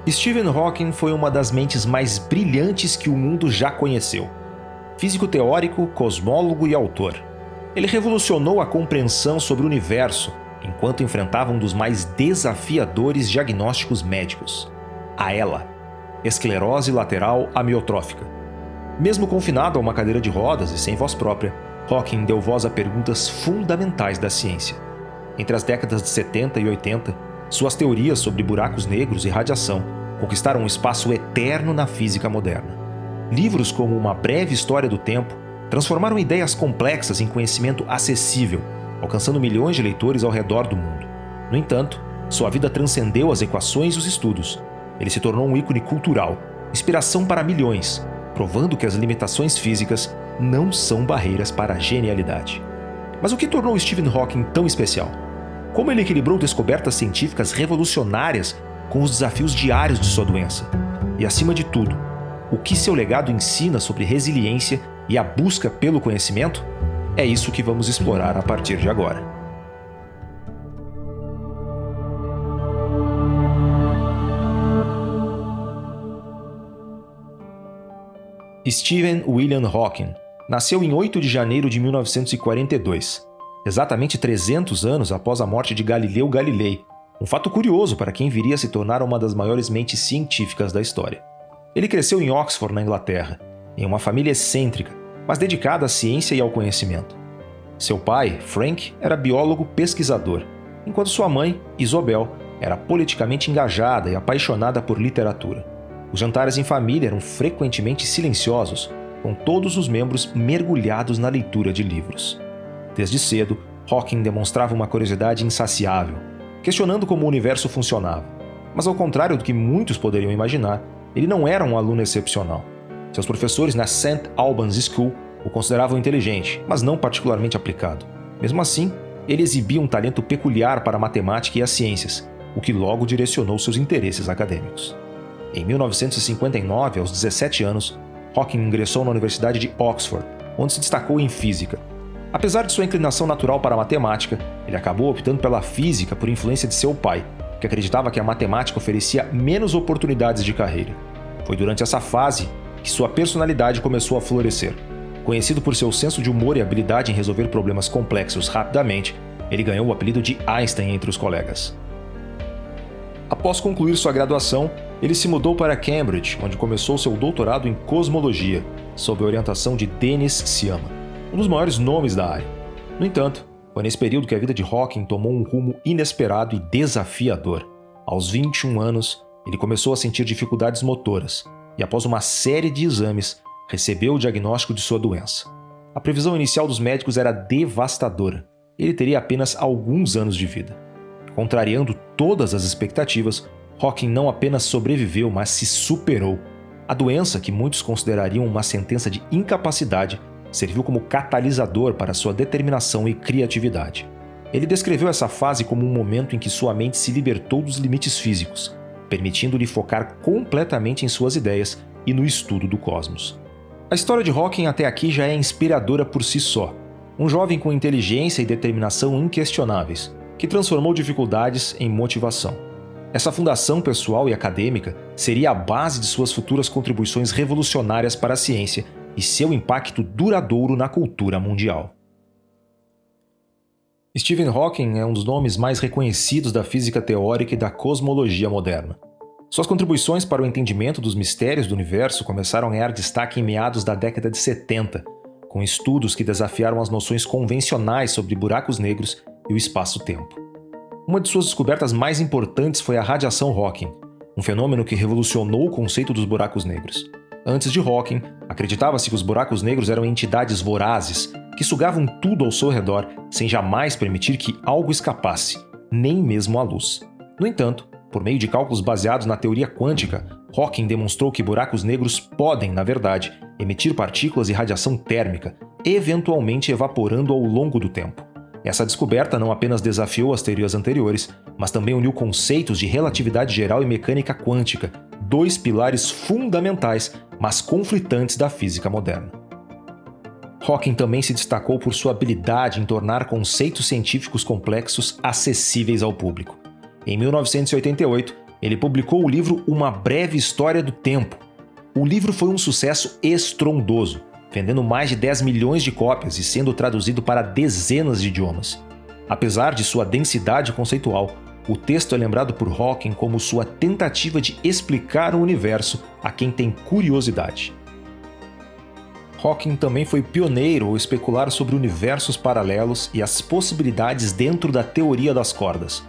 Stephen Hawking foi uma das mentes mais brilhantes que o mundo já conheceu. Físico teórico, cosmólogo e autor. Ele revolucionou a compreensão sobre o universo enquanto enfrentava um dos mais desafiadores diagnósticos médicos: a ELA, esclerose lateral amiotrófica. Mesmo confinado a uma cadeira de rodas e sem voz própria, Hawking deu voz a perguntas fundamentais da ciência. Entre as décadas de 70 e 80, suas teorias sobre buracos negros e radiação conquistaram um espaço eterno na física moderna. Livros como Uma Breve História do Tempo transformaram ideias complexas em conhecimento acessível, alcançando milhões de leitores ao redor do mundo. No entanto, sua vida transcendeu as equações e os estudos. Ele se tornou um ícone cultural, inspiração para milhões, provando que as limitações físicas não são barreiras para a genialidade. Mas o que tornou Stephen Hawking tão especial? Como ele equilibrou descobertas científicas revolucionárias com os desafios diários de sua doença? E, acima de tudo, o que seu legado ensina sobre resiliência e a busca pelo conhecimento? É isso que vamos explorar a partir de agora. Stephen William Hawking nasceu em 8 de janeiro de 1942, exatamente 300 anos após a morte de Galileu Galilei, um fato curioso para quem viria a se tornar uma das maiores mentes científicas da história. Ele cresceu em Oxford, na Inglaterra, em uma família excêntrica, mas dedicada à ciência e ao conhecimento. Seu pai, Frank, era biólogo pesquisador, enquanto sua mãe, Isobel, era politicamente engajada e apaixonada por literatura. Os jantares em família eram frequentemente silenciosos, com todos os membros mergulhados na leitura de livros. Desde cedo, Hawking demonstrava uma curiosidade insaciável, questionando como o universo funcionava. Mas ao contrário do que muitos poderiam imaginar, ele não era um aluno excepcional. Seus professores na St. Albans School o consideravam inteligente, mas não particularmente aplicado. Mesmo assim, ele exibia um talento peculiar para a matemática e as ciências, o que logo direcionou seus interesses acadêmicos. Em 1959, aos 17 anos, Hawking ingressou na Universidade de Oxford, onde se destacou em física. Apesar de sua inclinação natural para a matemática, ele acabou optando pela física por influência de seu pai, que acreditava que a matemática oferecia menos oportunidades de carreira. Foi durante essa fase que sua personalidade começou a florescer. Conhecido por seu senso de humor e habilidade em resolver problemas complexos rapidamente, ele ganhou o apelido de Einstein entre os colegas. Após concluir sua graduação, ele se mudou para Cambridge, onde começou seu doutorado em cosmologia, sob a orientação de Denis Sciama, um dos maiores nomes da área. No entanto, foi nesse período que a vida de Hawking tomou um rumo inesperado e desafiador. Aos 21 anos, ele começou a sentir dificuldades motoras e, após uma série de exames, recebeu o diagnóstico de sua doença. A previsão inicial dos médicos era devastadora. Ele teria apenas alguns anos de vida. Contrariando todas as expectativas, Hawking não apenas sobreviveu, mas se superou. A doença, que muitos considerariam uma sentença de incapacidade, serviu como catalisador para sua determinação e criatividade. Ele descreveu essa fase como um momento em que sua mente se libertou dos limites físicos, permitindo-lhe focar completamente em suas ideias e no estudo do cosmos. A história de Hawking até aqui já é inspiradora por si só. Um jovem com inteligência e determinação inquestionáveis, que transformou dificuldades em motivação. Essa fundação pessoal e acadêmica seria a base de suas futuras contribuições revolucionárias para a ciência e seu impacto duradouro na cultura mundial. Stephen Hawking é um dos nomes mais reconhecidos da física teórica e da cosmologia moderna. Suas contribuições para o entendimento dos mistérios do universo começaram a ganhar destaque em meados da década de 70, com estudos que desafiaram as noções convencionais sobre buracos negros e o espaço-tempo. Uma de suas descobertas mais importantes foi a radiação Hawking, um fenômeno que revolucionou o conceito dos buracos negros. Antes de Hawking, acreditava-se que os buracos negros eram entidades vorazes, que sugavam tudo ao seu redor sem jamais permitir que algo escapasse, nem mesmo a luz. No entanto, por meio de cálculos baseados na teoria quântica, Hawking demonstrou que buracos negros podem, na verdade, emitir partículas e radiação térmica, eventualmente evaporando ao longo do tempo. Essa descoberta não apenas desafiou as teorias anteriores, mas também uniu conceitos de relatividade geral e mecânica quântica, dois pilares fundamentais, mas conflitantes da física moderna. Hawking também se destacou por sua habilidade em tornar conceitos científicos complexos acessíveis ao público. Em 1988, ele publicou o livro Uma Breve História do Tempo. O livro foi um sucesso estrondoso, vendendo mais de 10 milhões de cópias e sendo traduzido para dezenas de idiomas. Apesar de sua densidade conceitual, o texto é lembrado por Hawking como sua tentativa de explicar o universo a quem tem curiosidade. Hawking também foi pioneiro ao especular sobre universos paralelos e as possibilidades dentro da teoria das cordas.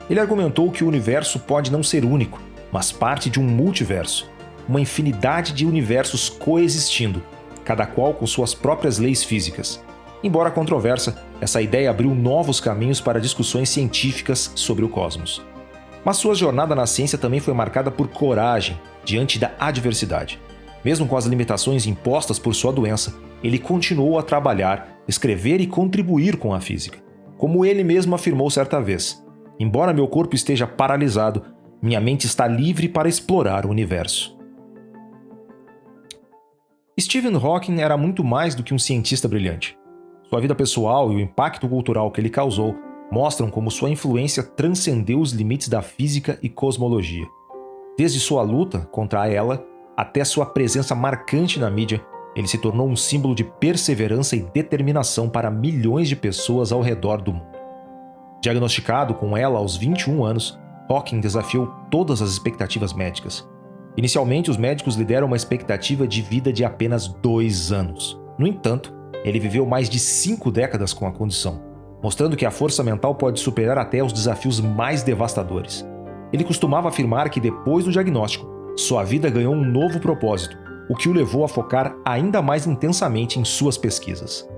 Ele argumentou que o universo pode não ser único, mas parte de um multiverso, uma infinidade de universos coexistindo, cada qual com suas próprias leis físicas. Embora controversa, essa ideia abriu novos caminhos para discussões científicas sobre o cosmos. Mas sua jornada na ciência também foi marcada por coragem diante da adversidade. Mesmo com as limitações impostas por sua doença, ele continuou a trabalhar, escrever e contribuir com a física. Como ele mesmo afirmou certa vez: "Embora meu corpo esteja paralisado, minha mente está livre para explorar o universo." Stephen Hawking era muito mais do que um cientista brilhante. Sua vida pessoal e o impacto cultural que ele causou mostram como sua influência transcendeu os limites da física e cosmologia. Desde sua luta contra ela até sua presença marcante na mídia, ele se tornou um símbolo de perseverança e determinação para milhões de pessoas ao redor do mundo. Diagnosticado com ela aos 21 anos, Hawking desafiou todas as expectativas médicas. Inicialmente, os médicos lhe deram uma expectativa de vida de apenas 2 anos. No entanto, ele viveu mais de 5 décadas com a condição, mostrando que a força mental pode superar até os desafios mais devastadores. Ele costumava afirmar que depois do diagnóstico, sua vida ganhou um novo propósito, o que o levou a focar ainda mais intensamente em suas pesquisas.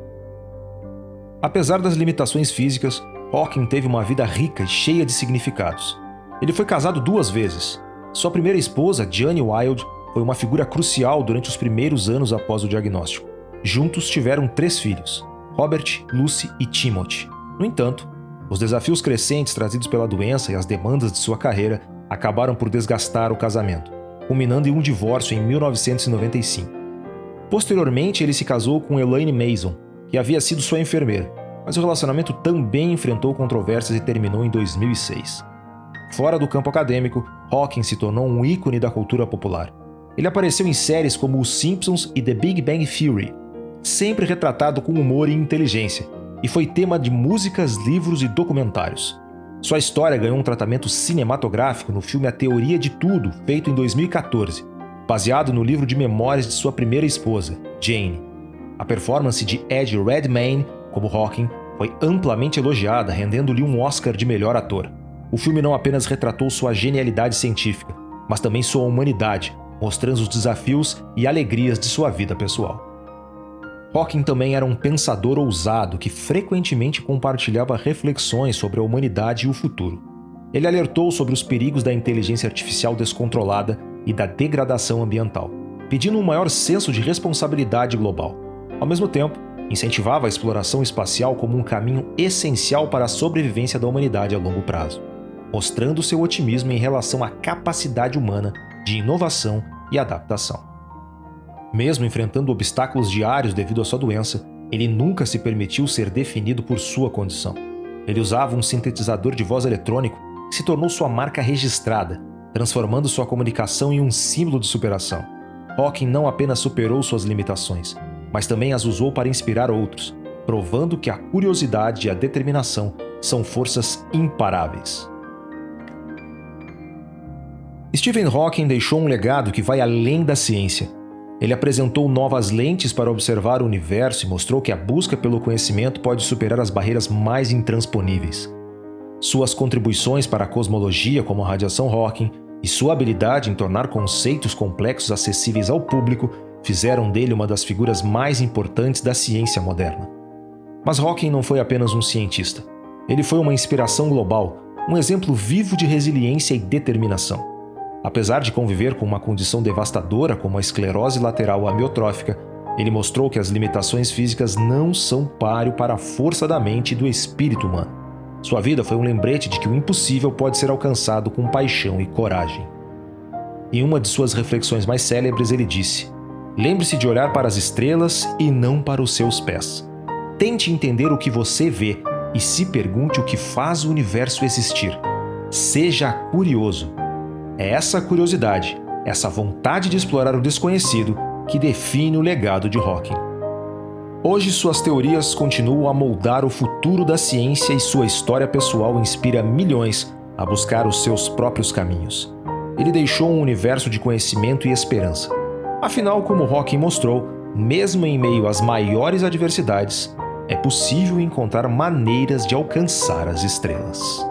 Apesar das limitações físicas, Hawking teve uma vida rica e cheia de significados. Ele foi casado 2 vezes. Sua primeira esposa, Jane Wilde, foi uma figura crucial durante os primeiros anos após o diagnóstico. Juntos tiveram 3 filhos, Robert, Lucy e Timothy. No entanto, os desafios crescentes trazidos pela doença e as demandas de sua carreira acabaram por desgastar o casamento, culminando em um divórcio em 1995. Posteriormente, ele se casou com Elaine Mason, que havia sido sua enfermeira, mas o relacionamento também enfrentou controvérsias e terminou em 2006. Fora do campo acadêmico, Hawking se tornou um ícone da cultura popular. Ele apareceu em séries como Os Simpsons e The Big Bang Theory, sempre retratado com humor e inteligência, e foi tema de músicas, livros e documentários. Sua história ganhou um tratamento cinematográfico no filme A Teoria de Tudo, feito em 2014, baseado no livro de memórias de sua primeira esposa, Jane. A performance de Ed Redmayne, como Hawking, foi amplamente elogiada, rendendo-lhe um Oscar de melhor ator. O filme não apenas retratou sua genialidade científica, mas também sua humanidade, mostrando os desafios e alegrias de sua vida pessoal. Hawking também era um pensador ousado que frequentemente compartilhava reflexões sobre a humanidade e o futuro. Ele alertou sobre os perigos da inteligência artificial descontrolada e da degradação ambiental, pedindo um maior senso de responsabilidade global. Ao mesmo tempo, incentivava a exploração espacial como um caminho essencial para a sobrevivência da humanidade a longo prazo, mostrando seu otimismo em relação à capacidade humana de inovação e adaptação. Mesmo enfrentando obstáculos diários devido à sua doença, ele nunca se permitiu ser definido por sua condição. Ele usava um sintetizador de voz eletrônico que se tornou sua marca registrada, transformando sua comunicação em um símbolo de superação. Hawking não apenas superou suas limitações, mas também as usou para inspirar outros, provando que a curiosidade e a determinação são forças imparáveis. Stephen Hawking deixou um legado que vai além da ciência. Ele apresentou novas lentes para observar o universo e mostrou que a busca pelo conhecimento pode superar as barreiras mais intransponíveis. Suas contribuições para a cosmologia, como a radiação Hawking, e sua habilidade em tornar conceitos complexos acessíveis ao público fizeram dele uma das figuras mais importantes da ciência moderna. Mas Hawking não foi apenas um cientista. Ele foi uma inspiração global, um exemplo vivo de resiliência e determinação. Apesar de conviver com uma condição devastadora como a esclerose lateral amiotrófica, ele mostrou que as limitações físicas não são páreo para a força da mente e do espírito humano. Sua vida foi um lembrete de que o impossível pode ser alcançado com paixão e coragem. Em uma de suas reflexões mais célebres, ele disse: "Lembre-se de olhar para as estrelas e não para os seus pés. Tente entender o que você vê e se pergunte o que faz o universo existir. Seja curioso." É essa curiosidade, essa vontade de explorar o desconhecido que define o legado de Hawking. Hoje, suas teorias continuam a moldar o futuro da ciência e sua história pessoal inspira milhões a buscar os seus próprios caminhos. Ele deixou um universo de conhecimento e esperança. Afinal, como Hawking mostrou, mesmo em meio às maiores adversidades, é possível encontrar maneiras de alcançar as estrelas.